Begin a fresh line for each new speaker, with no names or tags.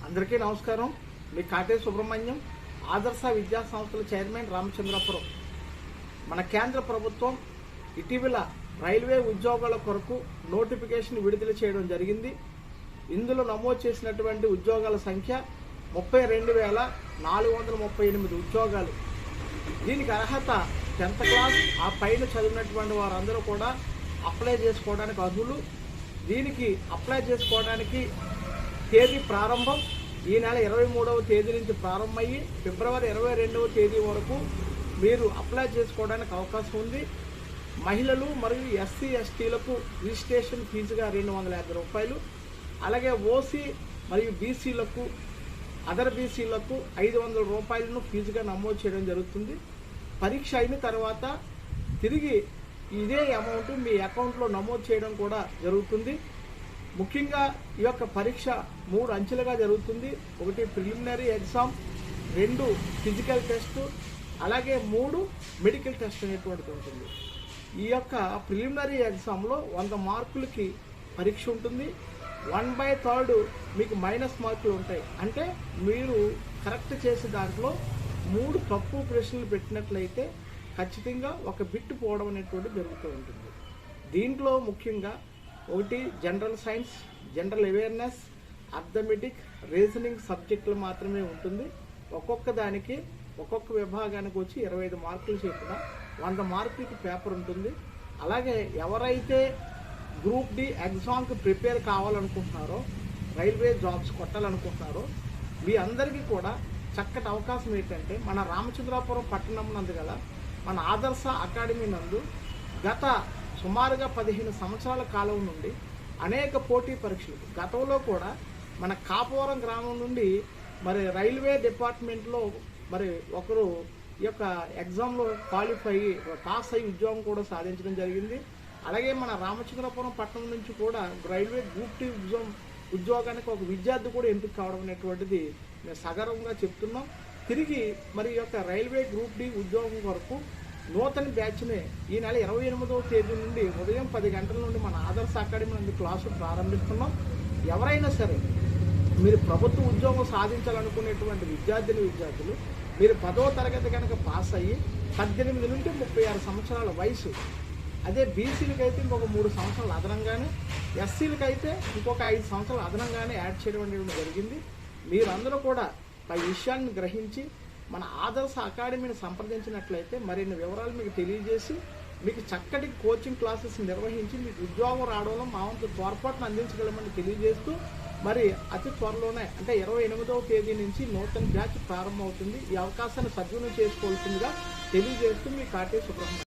అందరికీ నమస్కారం. మీ కాటే సుబ్రహ్మణ్యం, ఆదర్శ విద్యా సంస్థల చైర్మన్ రామచంద్రపురం. మన కేంద్ర ప్రభుత్వం ఇటీవల రైల్వే ఉద్యోగాల కొరకు నోటిఫికేషన్ విడుదల చేయడం జరిగింది. ఇందులో నమోదు చేసినటువంటి ఉద్యోగాల సంఖ్య 32,438 ఉద్యోగాలు. దీనికి అర్హత 10th క్లాస్ ఆ పైన చదివినటువంటి వారందరూ కూడా అప్లై చేసుకోవడానికి అర్హులు. దీనికి అప్లై చేసుకోవడానికి తేదీ ప్రారంభం ఈ నెల 23వ తేదీ నుంచి ప్రారంభమయ్యి ఫిబ్రవరి 22వ తేదీ వరకు మీరు అప్లై చేసుకోవడానికి అవకాశం ఉంది. మహిళలు మరియు ఎస్సీ ఎస్టీలకు రిజిస్ట్రేషన్ ఫీజుగా 250 రూపాయలు, అలాగే ఓసీ మరియు బీసీలకు అదర్ బీసీలకు 500 రూపాయలను ఫీజుగా నమోదు చేయడం జరుగుతుంది. పరీక్ష అయిన తర్వాత తిరిగి ఇదే అమౌంట్ మీ అకౌంట్లో నమోదు చేయడం కూడా జరుగుతుంది. ముఖ్యంగా ఈ యొక్క పరీక్ష 3 అంచెలుగా జరుగుతుంది. 1 ప్రిలిమినరీ ఎగ్జామ్, 2 ఫిజికల్ టెస్ట్, అలాగే 3 మెడికల్ టెస్ట్ అనేటువంటిది ఉంటుంది. ఈ యొక్క ప్రిలిమినరీ ఎగ్జామ్లో 100 మార్కులకి పరీక్ష ఉంటుంది. 1/3 మీకు మైనస్ మార్కులు ఉంటాయి. అంటే మీరు కరెక్ట్ చేసే దాంట్లో 3 తప్పు ప్రశ్నలు పెట్టినట్లయితే ఖచ్చితంగా ఒక బిట్ పోవడం అనేటువంటి జరుగుతూ ఉంటుంది. దీంట్లో ముఖ్యంగా 1 general science, general awareness, arithmetic, reasoning సబ్జెక్టులు మాత్రమే ఉంటుంది. ఒక్కొక్క దానికి ఒక్కొక్క విభాగానికి వచ్చి 25 మార్కులు చొప్పున 100 మార్కులకి పేపర్ ఉంటుంది. అలాగే ఎవరైతే గ్రూప్ డి ఎగ్జామ్కి ప్రిపేర్ కావాలనుకుంటున్నారో, రైల్వే జాబ్స్ కొట్టాలనుకుంటున్నారో మీ అందరికీ కూడా చక్కటి అవకాశం ఏంటంటే మన రామచంద్రాపురం పట్టణం నందు గల మన ఆదర్శ అకాడమీ నందు గత సుమారుగా 15 సంవత్సరాల కాలం నుండి అనేక పోటీ పరీక్షలు, గతంలో కూడా మన కాపవరం గ్రామం నుండి మరి రైల్వే డిపార్ట్మెంట్లో మరి ఒకరు ఈ యొక్క ఎగ్జామ్లో క్వాలిఫై పాస్ అయ్యి ఉద్యోగం కూడా సాధించడం జరిగింది. అలాగే మన రామచంద్రపురం పట్టణం నుంచి కూడా రైల్వే గ్రూప్ డి ఉద్యోగానికి ఒక విద్యార్థి కూడా ఎంపిక కావడం అనేటువంటిది మేము సగర్వంగా చెప్తున్నాం. తిరిగి మరి ఈ యొక్క రైల్వే గ్రూప్ డి ఉద్యోగం కొరకు నూతన బ్యాచ్ని ఈ నెల 28వ తేదీ నుండి ఉదయం 10 గంటల నుండి మన ఆదర్శ అకాడమీ నుండి క్లాసులు ప్రారంభిస్తున్నాం. ఎవరైనా సరే మీరు ప్రభుత్వ ఉద్యోగం సాధించాలనుకునేటువంటి విద్యార్థులు మీరు 10వ తరగతి కనుక పాస్ అయ్యి 18 నుండి 36 సంవత్సరాల వయసు, అదే బీసీలకు అయితే ఇంకొక 3 సంవత్సరాలు అదనంగానే, ఎస్సీలకు అయితే ఇంకొక 5 సంవత్సరాలు అదనంగానే యాడ్ చేయడం అనేది జరిగింది. మీరందరూ కూడా పై విషయాన్ని గ్రహించి మన ఆదర్శ అకాడమీని సంప్రదించినట్లయితే మరిన్ని వివరాలు మీకు తెలియజేసి మీకు చక్కటి కోచింగ్ క్లాసెస్ నిర్వహించి మీకు ఉద్యోగం రావడంలో మా వంతు తోడ్పాటును అందించగలమని తెలియజేస్తూ మరి అతి త్వరలోనే అంటే 28వ తేదీ నుంచి నూతన బ్యాచ్ ప్రారంభమవుతుంది. ఈ అవకాశాన్ని సద్వినియోగం చేసుకోవాల్సిందిగా తెలియజేస్తూ మీ కాటే సుబ్రహ్మణ్యం.